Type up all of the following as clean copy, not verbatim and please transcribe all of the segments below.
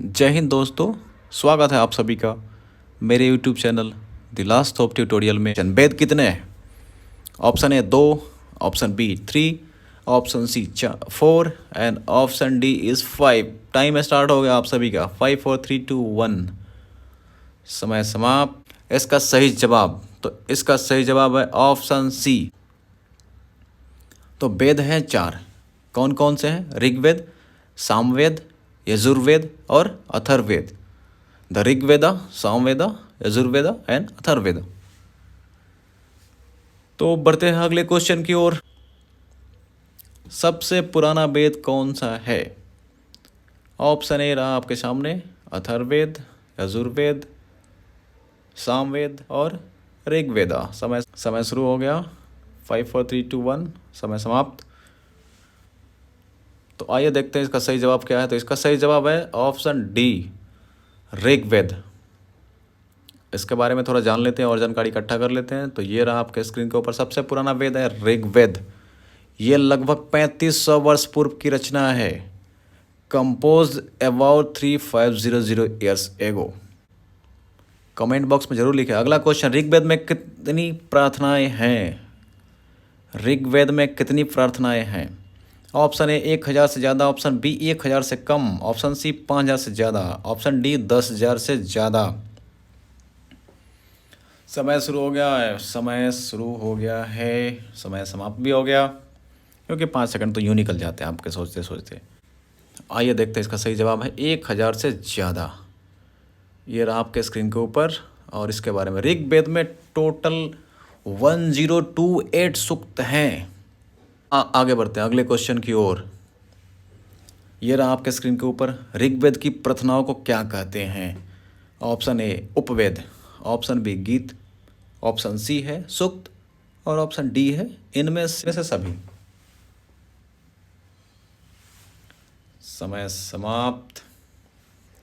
जय हिंद दोस्तों। स्वागत है आप सभी का मेरे YouTube channel the last of tutorial में। वेद कितने हैं? Option A 2, option B 3, option C 4 and option D is 5। Time start हो गया आप सभी का। 5 4 3 2 1 समय समाप्त। इसका सही जवाब है ऑप्शन सी। तो वेद हैं 4। कौन कौन से हैं? ऋग्वेद, सामवेद, यजुर्वेद और अथर्ववेद। The Rigveda, Samaveda, Yajurveda and Atharvaveda. तो बढ़ते हैं अगले क्वेश्चन की ओर। सबसे पुराना वेद कौन सा है? ऑप्शन ए रहा आपके सामने, अथर्ववेद, यजुर्वेद, सामवेद और ऋग्वेद। समय शुरू हो गया। 5 4 3 2 1 समय समाप्त। तो आइए देखते हैं इसका सही जवाब क्या है। तो इसका सही जवाब है ऑप्शन डी, ऋग्वेद। इसके बारे में थोड़ा जान लेते हैं और जानकारी इकट्ठा कर लेते हैं। तो ये रहा आपके स्क्रीन के ऊपर। सबसे पुराना वेद है ऋग्वेद। ये लगभग 3500 वर्ष पूर्व की रचना है। Compose about 3500 years ago. Comment box में जरूर लिखें। अगला क्वेश्चन, ऋग्वेद में कितनी प्रार्थनाएं हैं? ऋग्वेद में कितनी प्रार्थनाएं हैं? ऑप्शन ए 1000 से ज़्यादा, ऑप्शन बी 1000 से कम, ऑप्शन सी 5000 से ज़्यादा, ऑप्शन डी 10,000 से ज़्यादा। समय शुरू हो गया है। समय समाप्त भी हो गया, क्योंकि 5 सेकंड तो यूँ निकल जाते हैं आपके सोचते सोचते। आइए देखते हैं इसका सही जवाब है 1000 से ज़्यादा। ये रहा आपके स्क्रीन के ऊपर। और इसके बारे में, ऋग्वेद में टोटल 1028 सूक्त हैं। आगे बढ़ते हैं अगले क्वेश्चन की ओर। ये रहा आपके स्क्रीन के ऊपर। ऋग्वेद की प्रार्थनाओं को क्या कहते हैं? ऑप्शन ए उपवेद, ऑप्शन बी गीत, ऑप्शन सी है सूक्त और ऑप्शन डी है इनमें से सभी। समय समाप्त।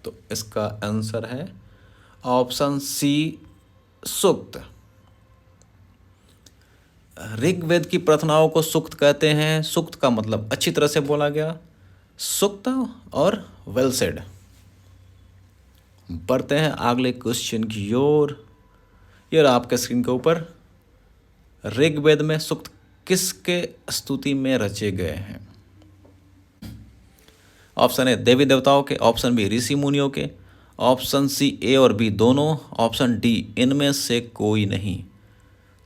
तो इसका आंसर है ऑप्शन सी सूक्त। ऋग्वेद की प्रार्थनाओं को सूक्त कहते हैं। सूक्त का मतलब अच्छी तरह से बोला गया, सूक्त और वेल सेड। बढ़ते हैं अगले क्वेश्चन की ओर। ये रहा आपके स्क्रीन के ऊपर। ऋग्वेद में सूक्त किसके स्तुति में रचे गए हैं? ऑप्शन ए देवी देवताओं के, ऑप्शन बी ऋषि मुनियों के, ऑप्शन सी ए और बी दोनों, ऑप्शन डी इनमें से कोई नहीं।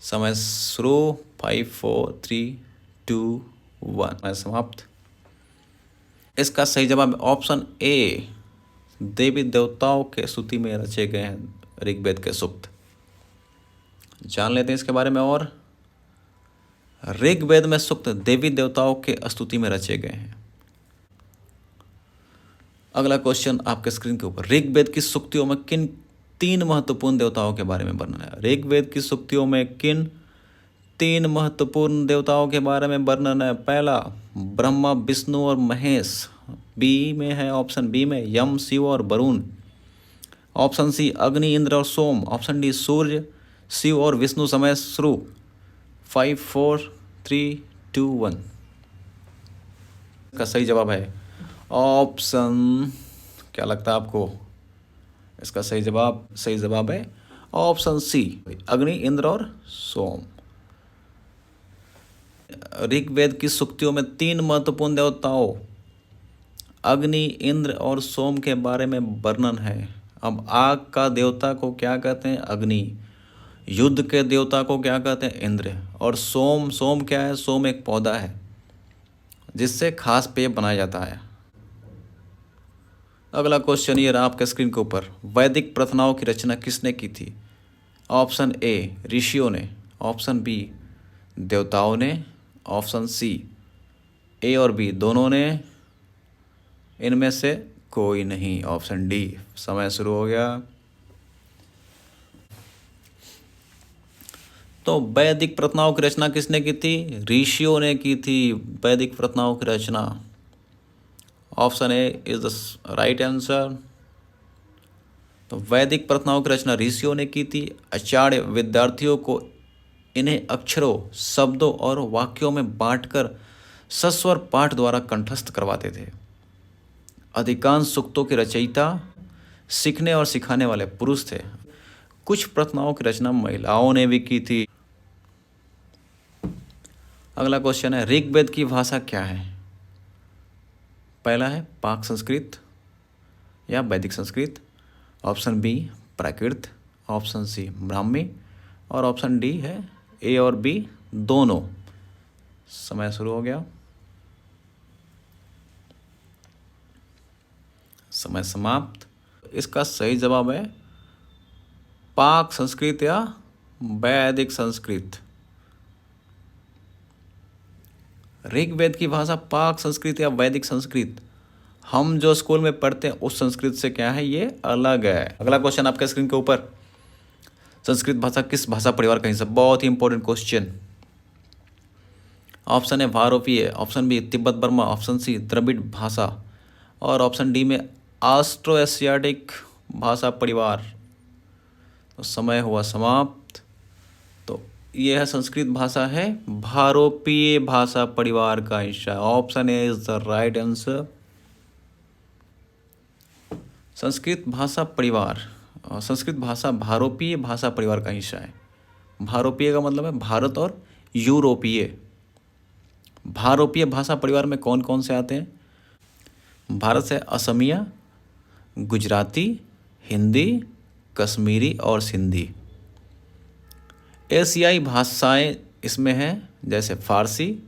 समय शुरू। 5 4 3 2 1 समय समाप्त। इसका सही जवाब ऑप्शन ए, देवी देवताओं के स्तुति में रचे गए हैं ऋग्वेद के सूक्त। जान लेते हैं इसके बारे में और। ऋग्वेद में सूक्त देवी देवताओं के स्तुति में रचे गए हैं। अगला क्वेश्चन आपके स्क्रीन के ऊपर। ऋग्वेद की सूक्तियों में किन 3 महत्वपूर्ण देवताओं के बारे में वर्णन है? ऋग्वेद की सूक्तियों में किन 3 महत्वपूर्ण देवताओं के बारे में वर्णन है? पहला ब्रह्मा, विष्णु और महेश। बी में है, ऑप्शन बी में यम, शिव और वरुण। ऑप्शन सी अग्नि, इंद्र और सोम। ऑप्शन डी सूर्य, शिव और विष्णु। समय शुरू। 5 4 3 2 1 का सही जवाब है ऑप्शन, क्या लगता है आपको? इसका सही जवाब है ऑप्शन सी, अग्नि, इंद्र और सोम। ऋग्वेद की सूक्तियों में 3 महत्वपूर्ण देवताओं अग्नि, इंद्र और सोम के बारे में वर्णन है। अब आग का देवता को क्या कहते हैं? अग्नि। युद्ध के देवता को क्या कहते हैं? इंद्र। और सोम क्या है? सोम एक पौधा है जिससे खास पेय बनाया जाता है। अगला क्वेश्चन ये रहा आपके स्क्रीन के ऊपर। वैदिक प्रार्थनाओं की रचना किसने की थी? ऑप्शन ए ऋषियों ने, ऑप्शन बी देवताओं ने, ऑप्शन सी ए और बी दोनों ने, इनमें से कोई नहीं। Option D. समय शुरू हो गया। तो वैदिक प्रार्थनाओं की रचना किसने की थी? ऋषियों ने की थी वैदिक प्रार्थनाओं की रचना। Option A is the right answer. तो वैदिक प्रार्थनाओं की रचना ऋषियों ने की थी। आचार्य विद्यार्थियों को इन्हें अक्षरों, शब्दों और वाक्यों में बांटकर सस्वर पाठ द्वारा कंठस्थ करवाते थे। अधिकांश सूक्तों के रचयिता सीखने और सिखाने वाले पुरुष थे। कुछ प्रार्थनाओं की रचना महिलाओं ने भी की थी। अगला क्वेश्चन है, ऋग्वेद की भाषा क्या है? पहला है पाक संस्कृत या वैदिक संस्कृत, ऑप्शन बी प्राकृत, ऑप्शन सी ब्राह्मी और ऑप्शन डी है ए और बी दोनों। समय शुरू हो गया, समय समाप्त। इसका सही जवाब है पाक संस्कृत या वैदिक संस्कृत। ऋग्वेद की भाषा पाक संस्कृत या वैदिक संस्कृत, हम जो स्कूल में पढ़ते हैं उस संस्कृत से क्या है, ये अलग है। अगला क्वेश्चन आपके स्क्रीन के ऊपर, संस्कृत भाषा किस भाषा परिवार का हिस्सा? बहुत ही इंपॉर्टेंट क्वेश्चन। ऑप्शन है भारोपीय, option B Tibbat Burma, option C Dravid भाषा और ऑप्शन डी में ऑस्ट्रो एशियाटिक भाषा परिवार। तो समय हुआ समाप्त। तो यह है संस्कृत भाषा है भारोपीय भाषा परिवार का हिस्सा। Option A is the right answer. Sanskrit भाषा परिवार, संस्कृत भाषा भारोपीय भाषा परिवार का हिस्सा है। भारोपीय का मतलब है भारत और यूरोपीय। भारोपीय भाषा परिवार में कौन कौन से आते हैं? भारत से असमिया, गुजराती, हिंदी, कश्मीरी और सिंधी। एशियाई भाषाएं इसमें हैं जैसे फारसी।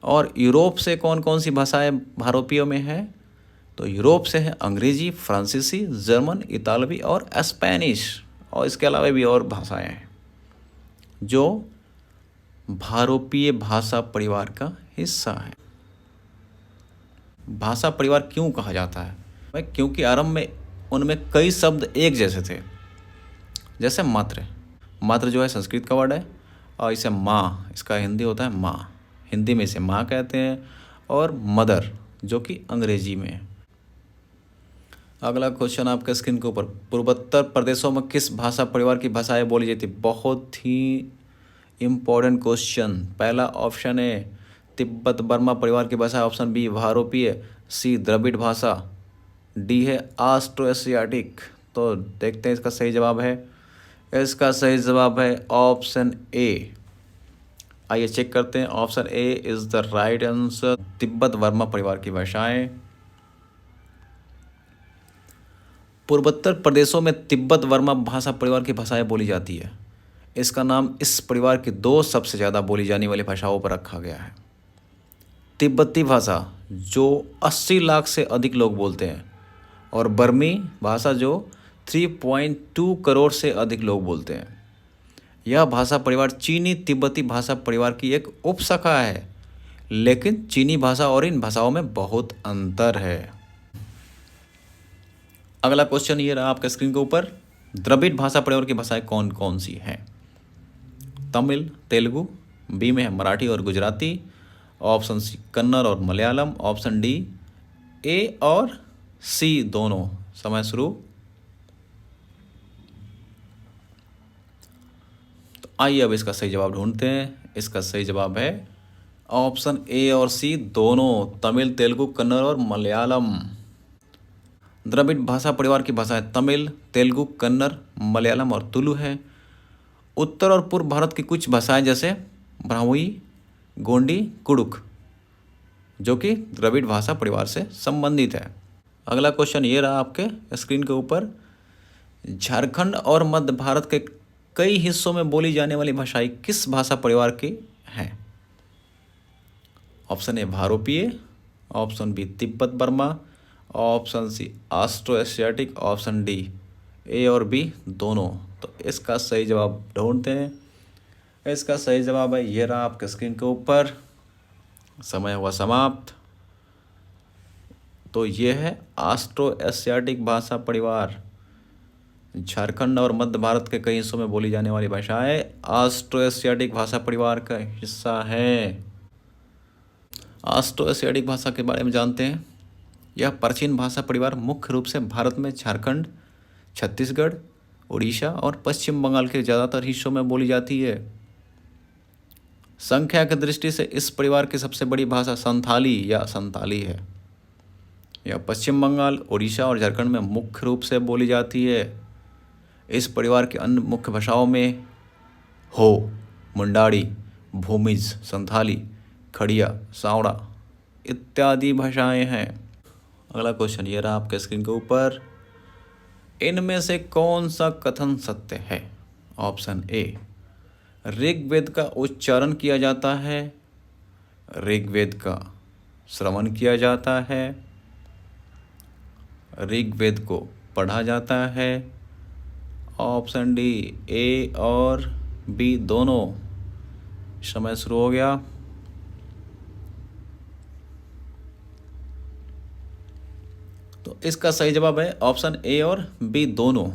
और यूरोप से कौन कौन सी भाषाएं भारोपीय में हैं? तो यूरोप से है अंग्रेजी, फ्रांसीसी, जर्मन, इतालवी और स्पेनिश। और इसके अलावा भी और भाषाएं हैं जो भारोपीय भाषा परिवार का हिस्सा है। भाषा परिवार क्यों कहा जाता है? क्योंकि आरंभ में उनमें कई शब्द एक जैसे थे, जैसे मात्र। मात्र जो है संस्कृत का वर्ड है और इसे माँ, इसका हिंदी होता है माँ, हिंदी में इसे माँ कहते हैं। और मदर जो कि अंग्रेजी में है। अगला क्वेश्चन आपके स्क्रीन के ऊपर, पूर्वोत्तर प्रदेशों में किस भाषा परिवार की भाषाएं बोली जाती? बहुत ही इम्पोर्टेंट क्वेश्चन। पहला ऑप्शन है तिब्बत बर्मा परिवार की भाषा, ऑप्शन बी भारोपीय, सी द्रविड़ भाषा, डी है ऑस्ट्रो एशियाटिक। तो देखते हैं इसका सही जवाब है। इसका सही जवाब है ऑप्शन ए। आइए चेक करते हैं। Option A is the right answer. Tibet Burma परिवार की भाषाएं। पूर्वोत्तर प्रदेशों में तिब्बत वर्मा भाषा परिवार की भाषाएं बोली जाती है। इसका नाम इस परिवार की दो सबसे ज़्यादा बोली जाने वाली भाषाओं पर रखा गया है। तिब्बती भाषा जो 80 लाख से अधिक लोग बोलते हैं और बर्मी भाषा जो 3.2 करोड़ से अधिक लोग बोलते हैं। यह भाषा परिवार चीनी तिब्बती भाषा परिवार की एक उपशाखा है, लेकिन चीनी भाषा और इन भाषाओं में बहुत अंतर है। अगला क्वेश्चन ये रहा आपके स्क्रीन के ऊपर, द्रविड़ भाषा परिवार की भाषाएं कौन कौन सी हैं? तमिल, तेलुगु, बी में है मराठी और गुजराती, ऑप्शन सी कन्नड़ और मलयालम, ऑप्शन डी ए और सी दोनों। समय शुरू। तो आइए अब इसका सही जवाब ढूंढते हैं। इसका सही जवाब है ऑप्शन ए और सी दोनों, तमिल, तेलुगु, कन्नड़ और मलयालम। द्रविड़ भाषा परिवार की भाषाएं तमिल, तेलुगु, कन्नड़, मलयालम और तुलु है। उत्तर और पूर्व भारत की कुछ भाषाएं जैसे ब्राह्मी, गोंडी, कुडुख जो कि द्रविड़ भाषा परिवार से संबंधित है। अगला क्वेश्चन ये रहा आपके स्क्रीन के ऊपर, झारखंड और मध्य भारत के कई हिस्सों में बोली जाने वाली भाषाएं किस भाषा परिवार की हैं? ऑप्शन ए भारोपीय, option B Tibbat Burma, option C Austro Asiatic, option D A और बी दोनों। तो इसका सही जवाब ढूंढते हैं। इसका सही जवाब है ये रहा आपके स्क्रीन के ऊपर। समय हुआ समाप्त। तो ये है ऑस्ट्रो एशियाटिक भाषा परिवार। झारखंड और मध्य भारत के कई हिस्सों में बोली जाने वाली भाषाएं ऑस्ट्रो एशियाटिक भाषा परिवार का हिस्सा है। ऑस्ट्रो एशियाटिक भाषा के बारे में जानते हैं। यह प्राचीन भाषा परिवार मुख्य रूप से भारत में झारखंड, छत्तीसगढ़, उड़ीसा और पश्चिम बंगाल के ज़्यादातर हिस्सों में बोली जाती है। संख्या की दृष्टि से इस परिवार की सबसे बड़ी भाषा संथाली या संताली है। यह पश्चिम बंगाल, उड़ीसा और झारखंड में मुख्य रूप से बोली जाती है। इस परिवार की अन्य मुख्य भाषाओं में हो, मुंडारी, भूमिज, संथाली, खड़िया, सावड़ा इत्यादि भाषाएं हैं। अगला क्वेश्चन ये रहा आपके स्क्रीन के ऊपर। इनमें से कौन सा कथन सत्य है? ऑप्शन ए, ऋग्वेद का उच्चारण किया जाता है, ऋग्वेद का श्रवण किया जाता है, ऋग्वेद को पढ़ा जाता है। ऑप्शन डी, ए और बी दोनों। समय शुरू हो गया। तो इसका सही जवाब है ऑप्शन ए और बी दोनों।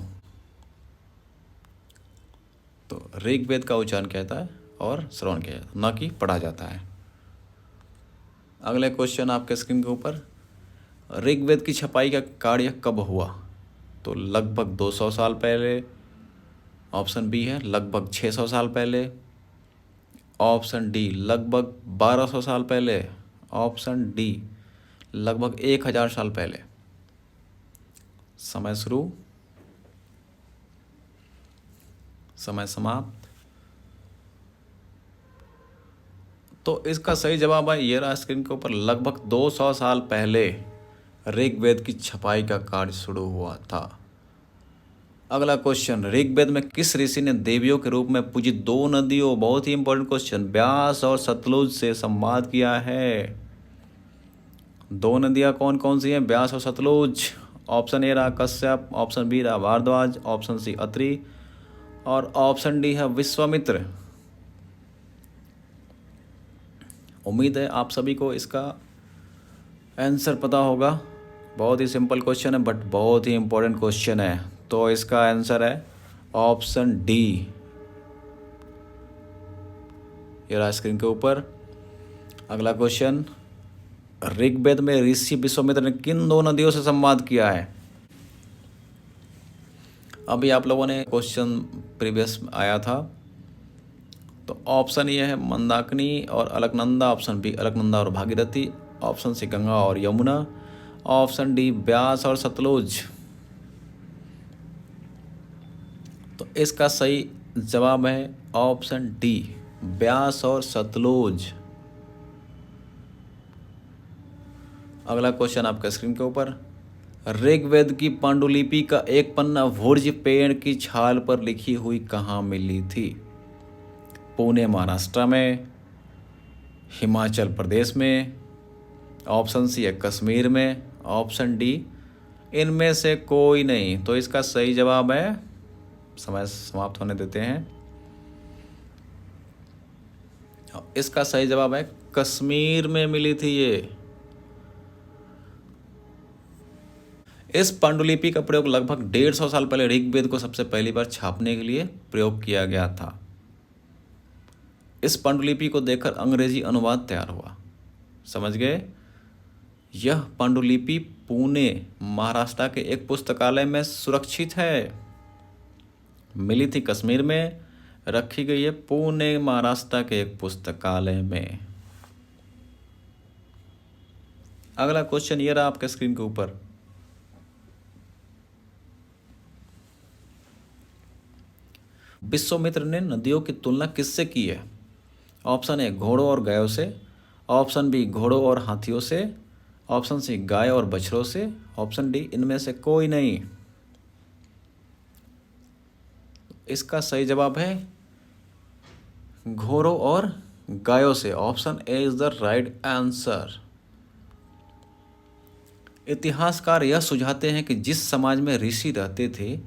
तो ऋग्वेद का उच्चारण कहता है और श्रवण किया जाता है, ना कि पढ़ा जाता है। अगले क्वेश्चन आपके स्क्रीन के ऊपर। ऋग्वेद की छपाई का कार्य कब हुआ? तो लगभग 200 साल पहले। ऑप्शन बी है लगभग 600 साल पहले। ऑप्शन डी लगभग 1200 साल पहले। ऑप्शन डी लगभग 1000 साल पहले। समय शुरू, समय समाप्त। तो इसका सही जवाब है, ये रहा स्क्रीन के ऊपर, लगभग 200 साल पहले ऋग्वेद की छपाई का कार्य शुरू हुआ था। अगला क्वेश्चन, ऋग्वेद में किस ऋषि ने देवियों के रूप में पूजी 2 नदियों, बहुत ही इंपॉर्टेंट क्वेश्चन, व्यास और सतलुज से संवाद किया है? 2 नदियां कौन कौन सी हैं? व्यास और सतलुज। ऑप्शन ए रहा कश्यप, ऑप्शन बी रहा भारद्वाज, ऑप्शन सी अत्रि और ऑप्शन डी है विश्वामित्र। उम्मीद है आप सभी को इसका आंसर पता होगा। बहुत ही सिंपल क्वेश्चन है बट बहुत ही इंपॉर्टेंट क्वेश्चन है। तो इसका आंसर है ऑप्शन डी। ये रहा स्क्रीन के ऊपर। अगला क्वेश्चन, ऋग्वेद में ऋषि विश्वामित्र ने किन 2 नदियों से संवाद किया है? अभी आप लोगों ने क्वेश्चन प्रीवियस आया था। तो ऑप्शन ये है मंदाकिनी और अलकनंदा, ऑप्शन बी अलकनंदा और भागीरथी, ऑप्शन सी गंगा और यमुना, ऑप्शन डी व्यास और सतलुज। तो इसका सही जवाब है ऑप्शन डी, व्यास और सतलुज। अगला क्वेश्चन आपका स्क्रीन के ऊपर। ऋग्वेद की पांडुलिपि का एक पन्ना भुर्ज पेड़ की छाल पर लिखी हुई कहाँ मिली थी? पुणे महाराष्ट्र में, हिमाचल प्रदेश में, ऑप्शन सी है कश्मीर में, ऑप्शन डी इनमें से कोई नहीं। तो इसका सही जवाब है, समय समाप्त होने देते हैं, इसका सही जवाब है कश्मीर में मिली थी ये। इस पांडुलिपि का प्रयोग लगभग 150 साल पहले ऋग्वेद को सबसे पहली बार छापने के लिए प्रयोग किया गया था। इस पांडुलिपि को देखकर अंग्रेजी अनुवाद तैयार हुआ। समझ गए? यह पांडुलिपि पुणे महाराष्ट्र के एक पुस्तकालय में सुरक्षित है। मिली थी कश्मीर में, रखी गई है पुणे महाराष्ट्र के एक पुस्तकालय में। अगला क्वेश्चन ये रहा आपके स्क्रीन के ऊपर। विश्वामित्र ने नदियों की तुलना किससे की है? ऑप्शन ए घोड़ों और गायों से, ऑप्शन बी घोड़ों और हाथियों से, ऑप्शन सी गाय और बछड़ों से, ऑप्शन डी इनमें से कोई नहीं। इसका सही जवाब है घोड़ों और गायों से। Option A is the right answer. इतिहासकार यह सुझाते हैं कि जिस समाज में ऋषि रहते थे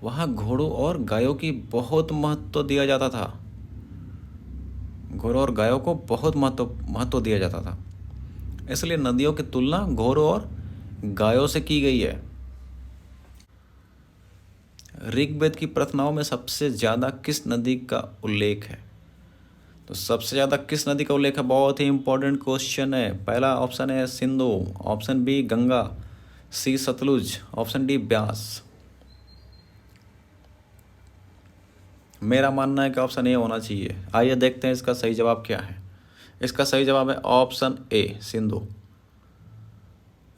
वहाँ घोड़ों और गायों की बहुत महत्व दिया जाता था। घोड़ों और गायों को बहुत महत्व दिया जाता था, इसलिए नदियों की तुलना घोड़ों और गायों से की गई है। ऋग्वेद की प्रार्थनाओं में सबसे ज़्यादा किस नदी का उल्लेख है? तो सबसे ज़्यादा किस नदी का उल्लेख है? बहुत ही इंपॉर्टेंट क्वेश्चन है। पहला ऑप्शन है सिंधु, ऑप्शन बी गंगा, सी सतलुज, ऑप्शन डी व्यास। मेरा मानना है कि ऑप्शन ए होना चाहिए। आइए देखते हैं इसका सही जवाब क्या है। इसका सही जवाब है ऑप्शन ए सिंधु।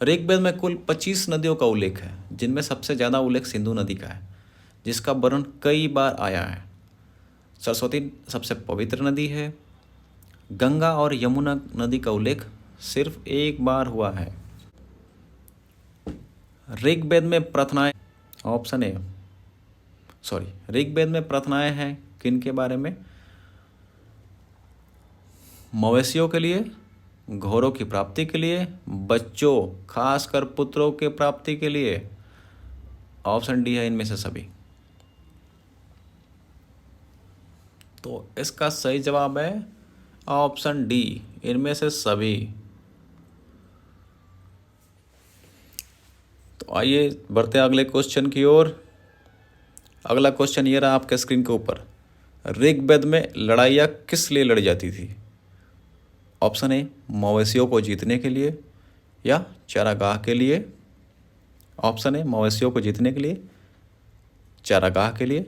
ऋग्वेद में कुल 25 नदियों का उल्लेख है, जिनमें सबसे ज़्यादा उल्लेख सिंधु नदी का है, जिसका वर्णन कई बार आया है। सरस्वती सबसे पवित्र नदी है। गंगा और यमुना नदी का उल्लेख सिर्फ एक बार हुआ है। ऋग्वेद में प्रार्थनाएं, ऑप्शन ए, ऋग्वेद में प्रार्थनाएं हैं किन के बारे में? मवेशियों के लिए, घोड़ों की प्राप्ति के लिए, बच्चों खासकर पुत्रों के प्राप्ति के लिए। ऑप्शन डी है इनमें से सभी। तो इसका सही जवाब है ऑप्शन डी, इनमें से सभी। तो आइए बढ़ते हैं अगले क्वेश्चन की ओर। अगला क्वेश्चन ये रहा आपके स्क्रीन के ऊपर। ऋग्वेद में लड़ाइयाँ किस लिए लड़ी जाती थी? ऑप्शन ए, मवेशियों को जीतने के लिए या चारागाह के लिए। ऑप्शन ए, मवेशियों को जीतने के लिए, चारागाह के लिए।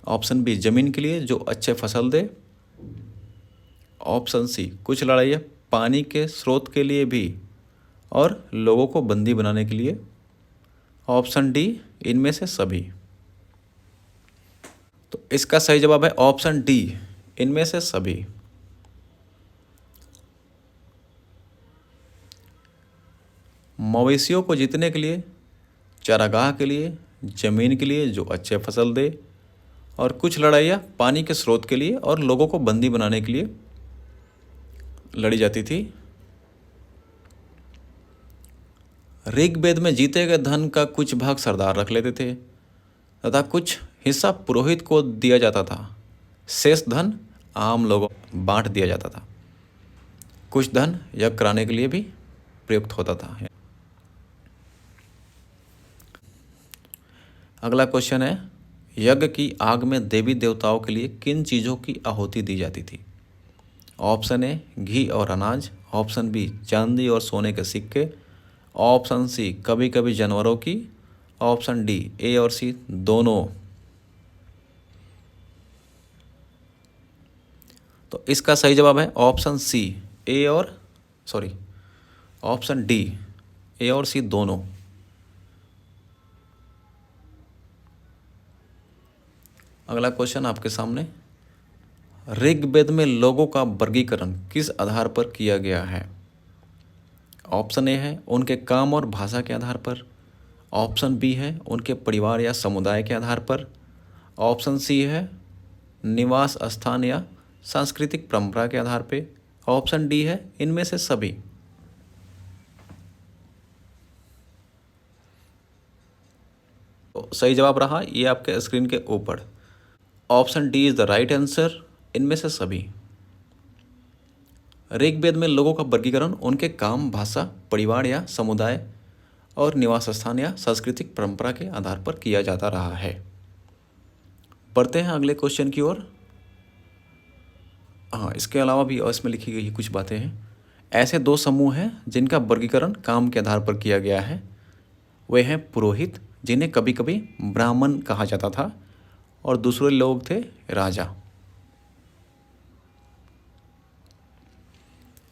ऑप्शन बी, जमीन के लिए जो अच्छे फसल दे। ऑप्शन सी, कुछ लड़ाइयाँ पानी के स्रोत के लिए भी और लोगों को बंदी बनाने के लिए। ऑप्शन डी, इनमें से सभी। तो इसका सही जवाब है ऑप्शन डी, इनमें से सभी। मवेशियों को जीतने के लिए, चारागाह के लिए, जमीन के लिए जो अच्छे फसल दे, और कुछ लड़ाइयाँ पानी के स्रोत के लिए और लोगों को बंदी बनाने के लिए लड़ी जाती थी। ऋग्वेद में जीते गए धन का कुछ भाग सरदार रख लेते थे तथा कुछ हिस्सा पुरोहित को दिया जाता था। शेष धन आम लोगों को बांट दिया जाता था। कुछ धन यज्ञ कराने के लिए भी प्रयुक्त होता था। अगला क्वेश्चन है, यज्ञ की आग में देवी देवताओं के लिए किन चीज़ों की आहुति दी जाती थी? ऑप्शन ए, घी और अनाज। ऑप्शन बी, चांदी और सोने के सिक्के। ऑप्शन सी, कभी कभी जानवरों की। ऑप्शन डी, ए और सी दोनों। तो इसका सही जवाब है option C, option D, A और सी दोनों। अगला क्वेश्चन आपके सामने, ऋग्वेद में लोगों का वर्गीकरण किस आधार पर किया गया है? ऑप्शन ए है उनके काम और भाषा के आधार पर। ऑप्शन बी है उनके परिवार या समुदाय के आधार पर। ऑप्शन सी है निवास स्थान या सांस्कृतिक परंपरा के आधार पे। ऑप्शन डी है इनमें से सभी। तो सही जवाब रहा ये आपके स्क्रीन के ऊपर। Option D is the right answer, इनमें से सभी। ऋग्वेद में लोगों का वर्गीकरण उनके काम, भाषा, परिवार या समुदाय और निवास स्थान या सांस्कृतिक परंपरा के आधार पर किया जाता रहा है। बढ़ते हैं अगले क्वेश्चन की ओर। हाँ, इसके अलावा भी और इसमें लिखी गई कुछ बातें हैं। ऐसे दो समूह हैं जिनका वर्गीकरण काम के आधार पर किया गया है। वे हैं पुरोहित, जिन्हें कभी कभी ब्राह्मण कहा जाता था, और दूसरे लोग थे राजा।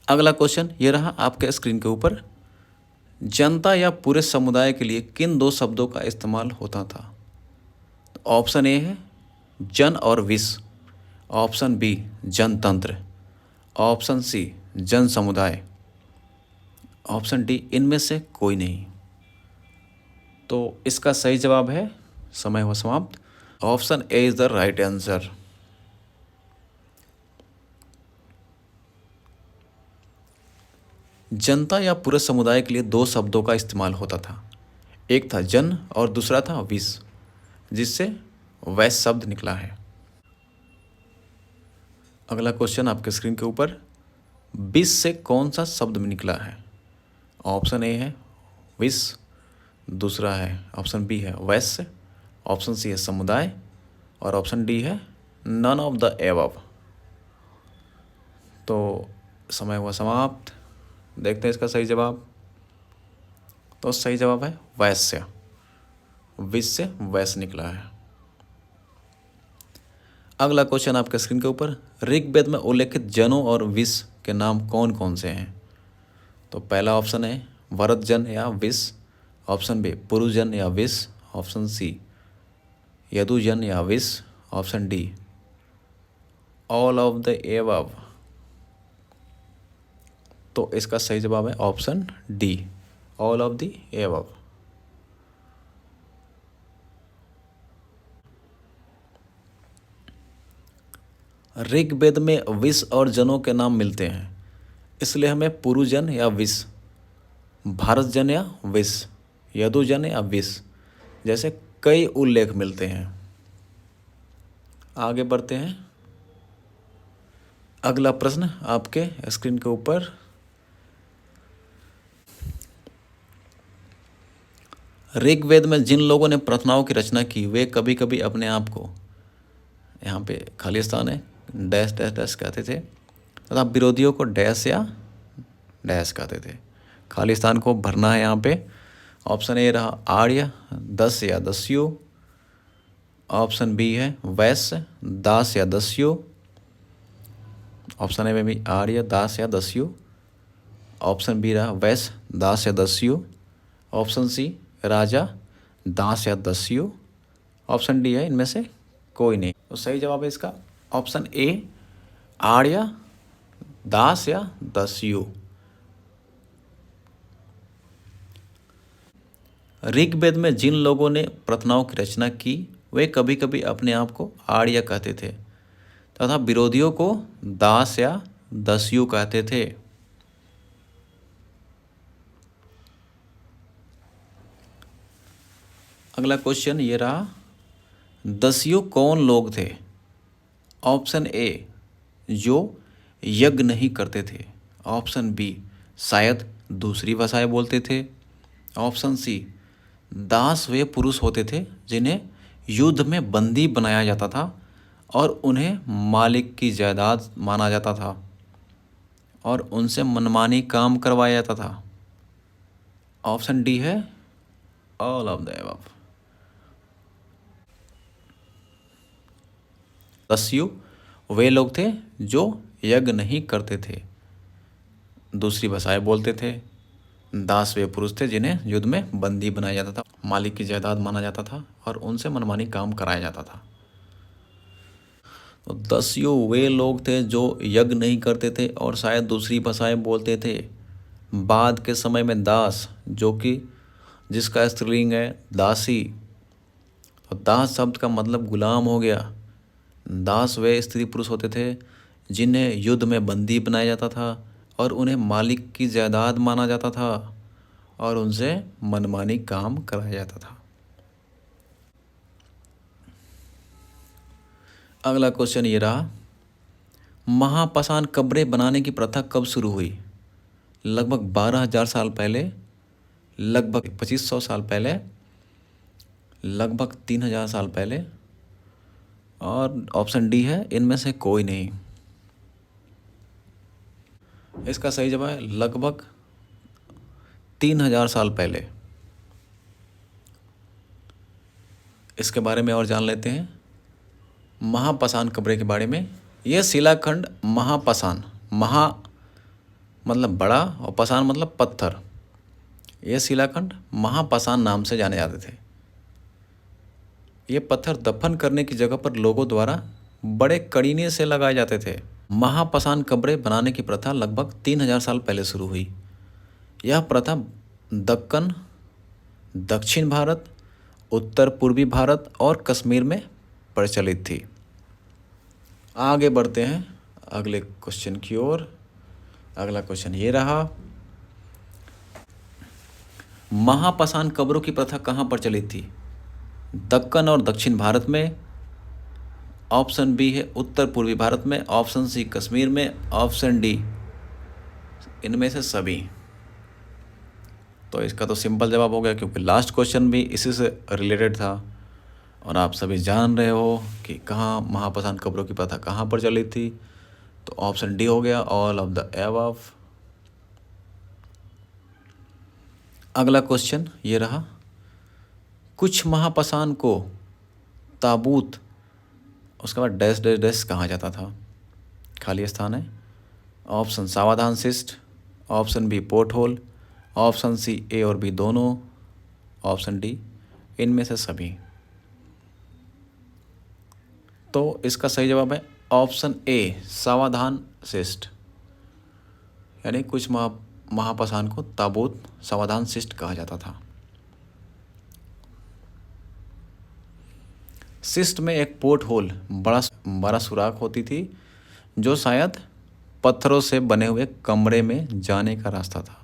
अगला क्वेश्चन ये रहा आपके स्क्रीन के ऊपर। जनता या पूरे समुदाय के लिए किन दो शब्दों का इस्तेमाल होता था? ऑप्शन ए है जन और विस। ऑप्शन बी, जनतंत्र। ऑप्शन सी, जन समुदाय। ऑप्शन डी, इनमें से कोई नहीं। तो इसका सही जवाब है, समय हुआ समाप्त, option A is the right answer. जनता या पूरे समुदाय के लिए दो शब्दों का इस्तेमाल होता था। एक था जन और दूसरा था विस, जिससे वैश्य शब्द निकला है। अगला क्वेश्चन आपके स्क्रीन के ऊपर, विस से कौन सा शब्द निकला है? ऑप्शन ए है विस, दूसरा है ऑप्शन बी है वैश्य, ऑप्शन सी है समुदाय, और ऑप्शन डी है नन ऑफ द एबव। तो समय हुआ समाप्त। देखते हैं इसका सही जवाब। तो सही जवाब है वैश्य। विस से वैश्य निकला है। अगला क्वेश्चन आपके स्क्रीन के ऊपर, ऋग्वेद में उल्लेखित जनों और विस के नाम कौन कौन से हैं? तो पहला ऑप्शन है भरतजन या विष, ऑप्शन बी पुरुजन या विष, ऑप्शन सी यदुजन या विष, option D all of the above. तो इसका सही जवाब है option D, all of the above. Rigveda में विष और जनों के नाम मिलते हैं, इसलिए हमें पुरुजन या विष, भारतजन या विष, यदुजन या विष जैसे कई उल्लेख मिलते हैं। आगे बढ़ते हैं। अगला प्रश्न आपके स्क्रीन के ऊपर। ऋग्वेद में जिन लोगों ने प्रार्थनाओं की रचना की वे कभी कभी अपने आप को, यहाँ पे खाली स्थान है, डैश डैश डैश कहते थे तथा विरोधियों को डैश या डैश कहते थे। खाली स्थान को भरना है यहाँ पे। ऑप्शन ए रहा आर्य, दस या दस्यु, ऑप्शन बी है वैश्य, दास या दस्यु, ऑप्शन ए में भी आर्य, दास या दस्यु, ऑप्शन बी रहा वैश्य, दास या दस्यु, ऑप्शन सी राजा, दास या दस्यु, ऑप्शन डी है इनमें से कोई नहीं। तो सही जवाब है इसका ऑप्शन ए आर्य, दास या दस्यु। ऋग्वेद में जिन लोगों ने प्रार्थनाओं की रचना की वे कभी कभी अपने आप को आर्य कहते थे तथा विरोधियों को दास या दस्यु कहते थे। अगला क्वेश्चन ये रहा, दस्यु कौन लोग थे? ऑप्शन ए जो यज्ञ नहीं करते थे, ऑप्शन बी शायद दूसरी भाषाएं बोलते थे, ऑप्शन सी दास वे पुरुष होते थे जिन्हें युद्ध में बंदी बनाया जाता था और उन्हें मालिक की जायदाद माना जाता था और उनसे मनमानी काम करवाया जाता था। ऑप्शन डी है ऑल ऑफ द अबव। दस्यु वे लोग थे जो यज्ञ नहीं करते थे, दूसरी भाषाएं बोलते थे, दास वे पुरुष थे जिन्हें युद्ध में बंदी बनाया जाता था, मालिक की जायदाद माना जाता था और उनसे मनमानी काम कराया जाता था। तो दस्यु वे लोग थे जो यज्ञ नहीं करते थे और शायद दूसरी भाषाएं बोलते थे। बाद के समय में दास, जो कि जिसका स्त्रीलिंग है दासी, तो दास शब्द का मतलब गुलाम हो गया। दास वे स्त्री पुरुष होते थे जिन्हें युद्ध में बंदी बनाया जाता था और उन्हें मालिक की जायदाद माना जाता था और उनसे मनमानी काम कराया जाता था। अगला क्वेश्चन ये रहा, महापाषाण कब्रें बनाने की प्रथा कब शुरू हुई? लगभग 12,000 साल पहले, लगभग 2500 साल पहले, लगभग 3,000 साल पहले, और ऑप्शन डी है इनमें से कोई नहीं। इसका सही जवाब है लगभग 3,000 साल पहले। इसके बारे में और जान लेते हैं, महापाषाण कब्रें के बारे में। यह शिलाखंड महापाषाण, महा मतलब बड़ा और पाषाण मतलब पत्थर, यह शिलाखंड महापाषाण नाम से जाने जाते थे। ये पत्थर दफन करने की जगह पर लोगों द्वारा बड़े कड़ीने से लगाए जाते थे। महापाषाण कब्रें बनाने की प्रथा लगभग 3,000 साल पहले शुरू हुई। यह प्रथा दक्कन, दक्षिण भारत, उत्तर पूर्वी भारत और कश्मीर में प्रचलित थी। आगे बढ़ते हैं अगले क्वेश्चन की ओर। अगला क्वेश्चन ये रहा, महापाषाण कब्रों की प्रथा कहाँ प्रचलित थी? दक्कन और दक्षिण भारत में, ऑप्शन बी है उत्तर पूर्वी भारत में, ऑप्शन सी कश्मीर में, ऑप्शन डी इनमें से सभी। तो इसका तो सिंपल जवाब हो गया क्योंकि लास्ट क्वेश्चन भी इसी से रिलेटेड था और आप सभी जान रहे हो कि कहाँ महापाषाण कब्रों की प्रथा कहाँ पर चली थी। तो ऑप्शन डी हो गया ऑल ऑफ द अबव। अगला क्वेश्चन ये रहा, कुछ महापाषाण को ताबूत, उसके बाद डैश डैश डैश कहा जाता था, खाली स्थान है। ऑप्शन सावधान शिष्ट, option B porthole, option C A और बी दोनों, ऑप्शन डी इनमें से सभी। तो इसका सही जवाब है ऑप्शन ए सावधान शिष्ट, यानी कुछ महापाषाण को ताबूत सावधान शिष्ट कहा जाता था। शिष्ट में एक पोर्ट होल बड़ा सुराख होती थी जो शायद पत्थरों से बने हुए कमरे में जाने का रास्ता था।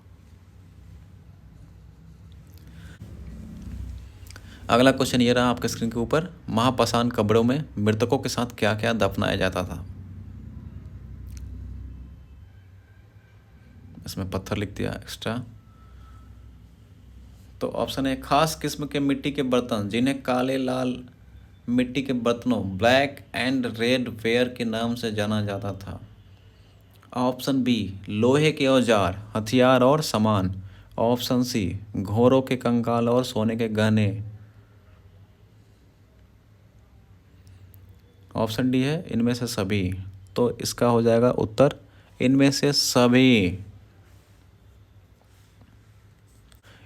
अगला क्वेश्चन ये रहा आपके स्क्रीन के ऊपर, महापाषाण कब्रों में मृतकों के साथ क्या क्या दफनाया जाता था। इसमें पत्थर लिख दिया एक्स्ट्रा। तो ऑप्शन है खास किस्म के मिट्टी के बर्तन जिन्हें काले लाल मिट्टी के बर्तनों ब्लैक एंड रेड वेयर के नाम से जाना जाता था। ऑप्शन बी लोहे के औजार हथियार और सामान। ऑप्शन सी घोड़ों के कंकाल और सोने के गहने। ऑप्शन डी है इनमें से सभी। तो इसका हो जाएगा उत्तर इनमें से सभी।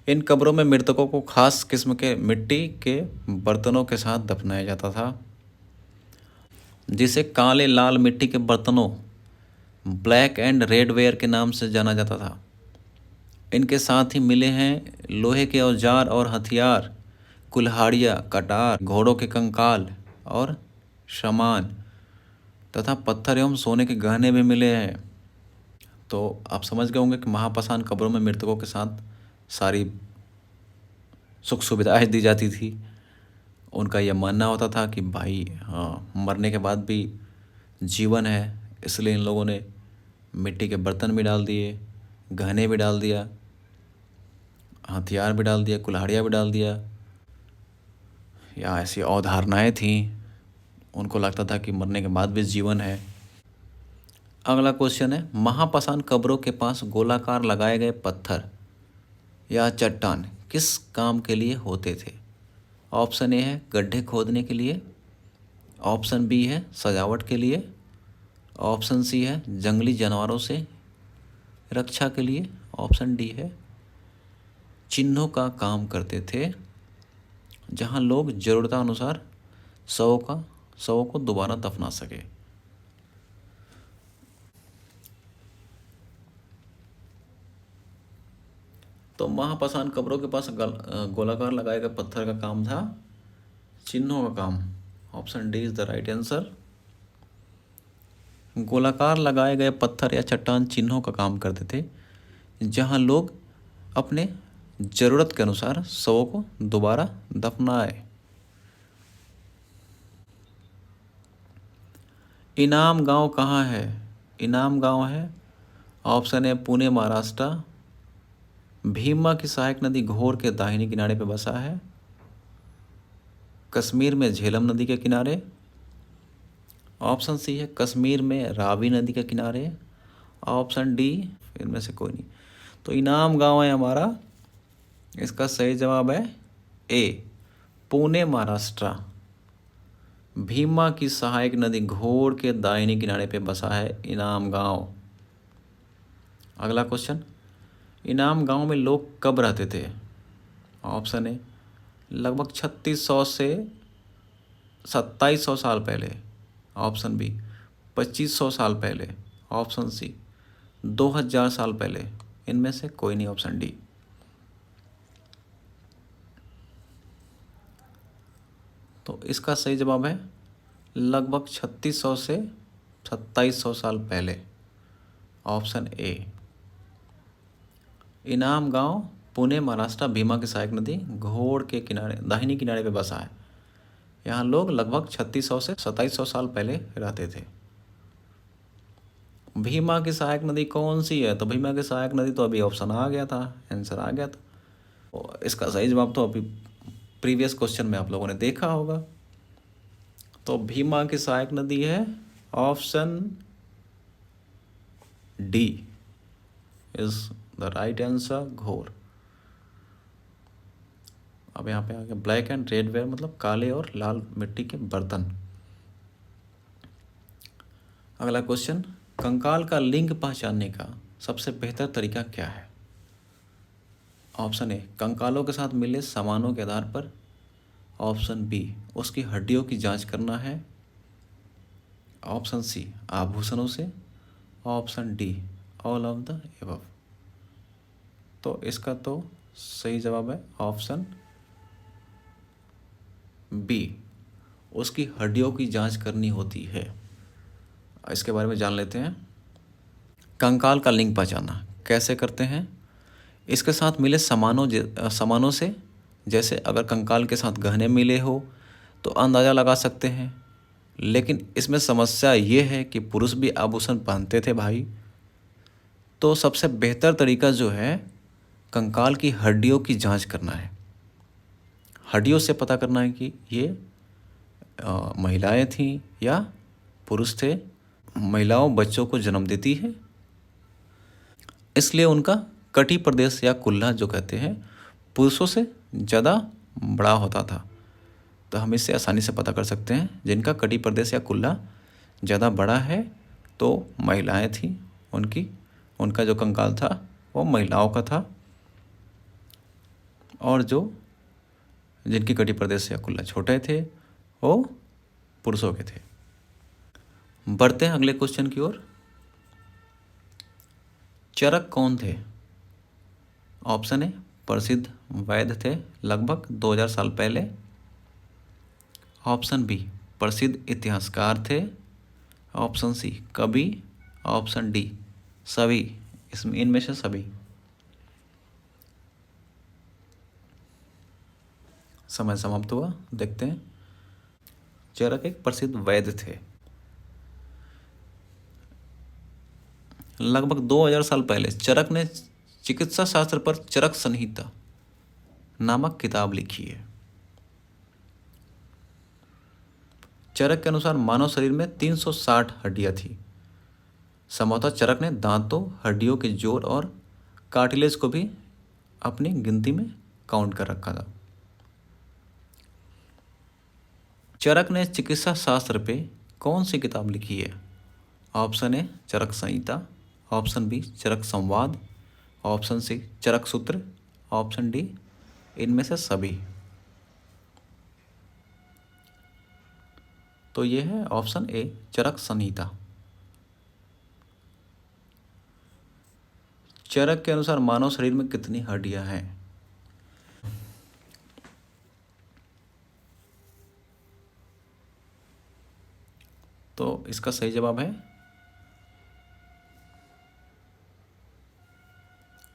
इन कब्रों में मृतकों को खास किस्म के मिट्टी के बर्तनों के साथ दफनाया जाता था जिसे काले लाल मिट्टी के बर्तनों ब्लैक एंड रेड वेयर के नाम से जाना जाता था। इनके साथ ही मिले हैं लोहे के औजार और हथियार, कुल्हाड़ियाँ, कटार, घोड़ों के कंकाल और सामान तथा पत्थर एवं सोने के गहने भी मिले हैं। तो आप समझ गए होंगे कि महापाषाण कब्रों में मृतकों के साथ सारी सुख सुविधाएं दी जाती थी। उनका यह मानना होता था कि भाई हाँ मरने के बाद भी जीवन है, इसलिए इन लोगों ने मिट्टी के बर्तन भी डाल दिए, गहने भी डाल दिया, हथियार भी डाल दिया, कुल्हाड़ियाँ भी डाल दिया, या ऐसी अवधारणाएँ थीं। उनको लगता था कि मरने के बाद भी जीवन है। अगला क्वेश्चन है महापाषाण कब्रों के पास गोलाकार लगाए गए पत्थर या चट्टान किस काम के लिए होते थे। ऑप्शन ए है गड्ढे खोदने के लिए, ऑप्शन बी है सजावट के लिए, ऑप्शन सी है जंगली जानवरों से रक्षा के लिए, ऑप्शन डी है चिन्हों का काम करते थे जहां लोग ज़रूरतानुसार शवों को दोबारा दफना सके। तो महापाषाण कब्रों के पास गोलाकार लगाए गए पत्थर का काम था चिन्हों का काम। Option D is the right answer. गोलाकार लगाए गए पत्थर या चट्टान चिन्हों का काम करते थे जहां लोग अपने ज़रूरत के अनुसार शवों को दोबारा दफनाए। इनाम गांव कहाँ है। इनाम गांव है ऑप्शन ए पुणे महाराष्ट्र, भीमा की सहायक नदी घोर के दाहिने किनारे पे बसा है, कश्मीर में झेलम नदी के किनारे, ऑप्शन सी है कश्मीर में रावी नदी के किनारे, ऑप्शन डी इनमें से कोई नहीं। तो इनाम गांव है हमारा, इसका सही जवाब है ए पुणे महाराष्ट्र। भीमा की सहायक नदी घोर के दाहिने किनारे पे बसा है इनाम गांव। अगला क्वेश्चन इनाम गांव में लोग कब रहते थे। ऑप्शन ए लगभग 3600 से 2700 साल पहले, ऑप्शन बी 2500 साल पहले, ऑप्शन सी 2000 साल पहले। इनमें से कोई नहीं, ऑप्शन डी। तो इसका सही जवाब है लगभग 3600 से 2700 साल पहले, ऑप्शन ए। इनाम गांव पुणे महाराष्ट्र भीमा की सहायक नदी घोड़ के किनारे दाहिनी किनारे पे बसा है। यहाँ लोग लगभग 3600 से 2700 साल पहले रहते थे। भीमा की सहायक नदी कौन सी है। तो भीमा की सहायक नदी तो अभी ऑप्शन आ गया था, आंसर आ गया था। और इसका सही जवाब तो अभी प्रीवियस क्वेश्चन में आप लोगों ने देखा होगा। तो भीमा की सहायक नदी है option D is the right answer घोर। अब यहाँ पे आगे ब्लैक एंड रेड वेयर मतलब काले और लाल मिट्टी के बर्तन। अगला क्वेश्चन कंकाल का लिंग पहचानने का सबसे बेहतर तरीका क्या है। ऑप्शन ए कंकालों के साथ मिले सामानों के आधार पर, ऑप्शन बी उसकी हड्डियों की जांच करना है, ऑप्शन सी आभूषणों से, option D all of the above. तो इसका तो सही जवाब है ऑप्शन बी, उसकी हड्डियों की जांच करनी होती है। इसके बारे में जान लेते हैं। कंकाल का लिंग पहचाना कैसे करते हैं? इसके साथ मिले सामानों से, जैसे अगर कंकाल के साथ गहने मिले हो तो अंदाज़ा लगा सकते हैं, लेकिन इसमें समस्या ये है कि पुरुष भी आभूषण पहनते थे भाई। तो सबसे बेहतर तरीका जो है कंकाल की हड्डियों की जांच करना है। हड्डियों से पता करना है कि ये महिलाएं थीं या पुरुष थे। महिलाओं बच्चों को जन्म देती है, इसलिए उनका कटी प्रदेश या कुल्ला जो कहते हैं पुरुषों से ज़्यादा बड़ा होता था। तो हम इससे आसानी से पता कर सकते हैं जिनका कटी प्रदेश या कुल्ला ज़्यादा बड़ा है तो महिलाएं थीं, उनका जो कंकाल था वो महिलाओं का था, और जो जिनकी कटी प्रदेश या कुल्ला छोटे थे वो पुरुषों के थे। बढ़ते हैं अगले क्वेश्चन की ओर। चरक कौन थे? ऑप्शन ए प्रसिद्ध वैद्य थे लगभग 2000 साल पहले, ऑप्शन बी प्रसिद्ध इतिहासकार थे, ऑप्शन सी कवि, ऑप्शन डी सभी, इनमें से सभी। समय समाप्त हुआ, देखते हैं। चरक एक प्रसिद्ध वैद्य थे। लगभग 2000 साल पहले चरक ने चिकित्सा शास्त्र पर चरक संहिता नामक किताब लिखी है। चरक के अनुसार मानव शरीर में 360 हड्डियां थी। संभवतः चरक ने दांतों, हड्डियों के जोड़ और कार्टिलेज को भी अपनी गिनती में काउंट कर रखा था। चरक ने चिकित्सा शास्त्र पे कौन सी किताब लिखी है? Option A Charak Samhita, option B Charak Samvad, option सी चरक सूत्र, ऑप्शन डी इनमें से सभी। तो ये है ऑप्शन ए चरक संहिता। चरक के अनुसार मानव शरीर में कितनी हड्डियां हैं? तो इसका सही जवाब है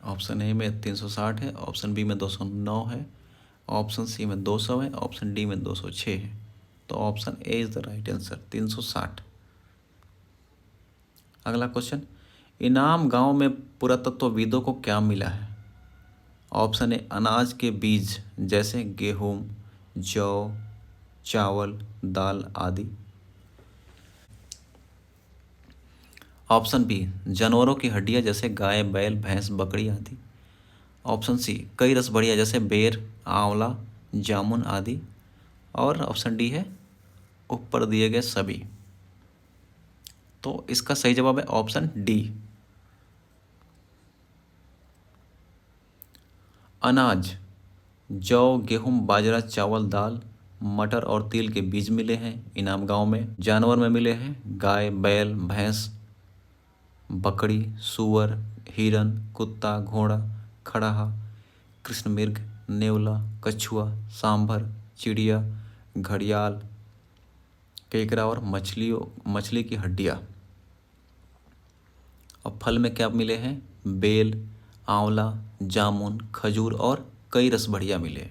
ऑप्शन ए में 360 है, ऑप्शन बी में 209 है, ऑप्शन सी में 200 है, ऑप्शन डी में 206 है। तो option A is the right answer, 360। अगला क्वेश्चन, इनाम गांव में पुरातत्वविदों को क्या मिला है? ऑप्शन ए अनाज के बीज जैसे गेहूं, जौ, चावल, दाल आदि, ऑप्शन बी जानवरों की हड्डियां जैसे गाय, बैल, भैंस, बकरी आदि, ऑप्शन सी कई रसभड़ियाँ जैसे बेर, आंवला, जामुन आदि, और ऑप्शन डी है ऊपर दिए गए सभी। तो इसका सही जवाब है ऑप्शन डी। अनाज जौ, गेहूं, बाजरा, चावल, दाल, मटर और तिल के बीज मिले हैं इनाम गांव में। जानवर में मिले हैं गाय, बैल, भैंस, बकरी, सूअर, हिरन, कुत्ता, घोड़ा, खड़ाहा, कृष्णमृग, नेवला, कछुआ, सांभर, चिड़िया, घड़ियाल, केकड़ा और मछली की हड्डियाँ। और फल में क्या मिले हैं? बेल, आंवला, जामुन, खजूर और कई रसभड़ियाँ मिले।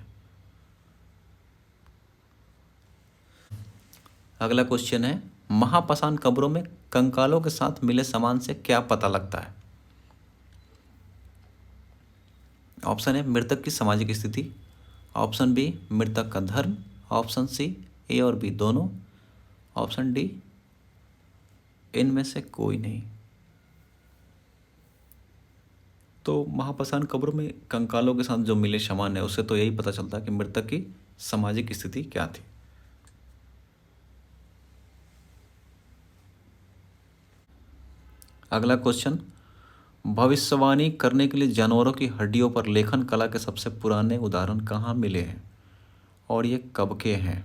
अगला क्वेश्चन है, महापाषाण कब्रों में कंकालों के साथ मिले सामान से क्या पता लगता है? ऑप्शन है मृतक की सामाजिक स्थिति, ऑप्शन बी मृतक का धर्म, ऑप्शन सी ए और बी दोनों, ऑप्शन डी इनमें से कोई नहीं। तो महापाषाण कब्रों में कंकालों के साथ जो मिले सामान है उससे तो यही पता चलता है कि मृतक की सामाजिक स्थिति क्या थी। अगला क्वेश्चन, भविष्यवाणी करने के लिए जानवरों की हड्डियों पर लेखन कला के सबसे पुराने उदाहरण कहाँ मिले हैं और ये कब के हैं?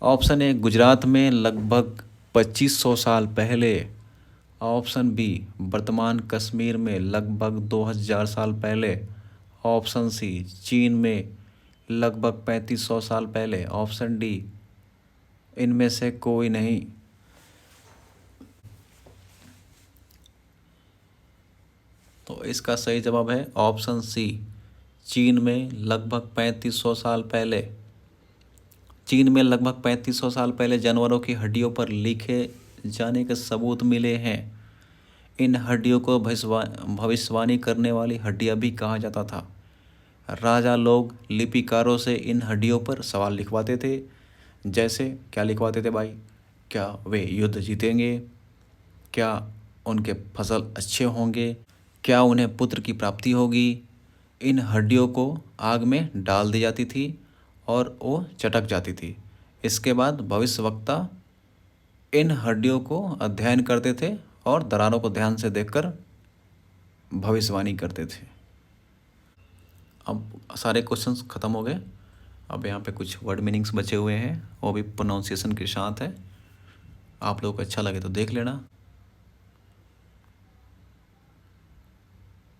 ऑप्शन ए गुजरात में लगभग 2500 साल पहले। ऑप्शन बी वर्तमान कश्मीर में लगभग 2000 साल पहले। ऑप्शन सी चीन में लगभग 3500 साल पहले। ऑप्शन डी इनमें से कोई नहीं। तो इसका सही जवाब है ऑप्शन सी, चीन में लगभग 3500 साल पहले। चीन में लगभग 3500 साल पहले जानवरों की हड्डियों पर लिखे जाने के सबूत मिले हैं। इन हड्डियों को भविष्यवाणी करने वाली हड्डियां भी कहा जाता था। राजा लोग लिपिकारों से इन हड्डियों पर सवाल लिखवाते थे। जैसे क्या लिखवाते थे भाई? क्या वे युद्ध जीतेंगे? क्या उनके फसल अच्छे होंगे? क्या उन्हें पुत्र की प्राप्ति होगी? इन हड्डियों को आग में डाल दी जाती थी और वो चटक जाती थी। इसके बाद भविष्यवक्ता इन हड्डियों को अध्ययन करते थे और दरारों को ध्यान से देखकर भविष्यवाणी करते थे। अब सारे क्वेश्चंस ख़त्म हो गए। अब यहाँ पे कुछ वर्ड मीनिंग्स बचे हुए हैं, वो भी प्रोनाउंसिएशन के साथ है। आप लोगों को अच्छा लगे तो देख लेना।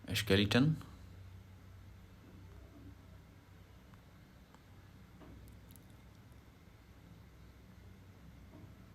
स्केलेटन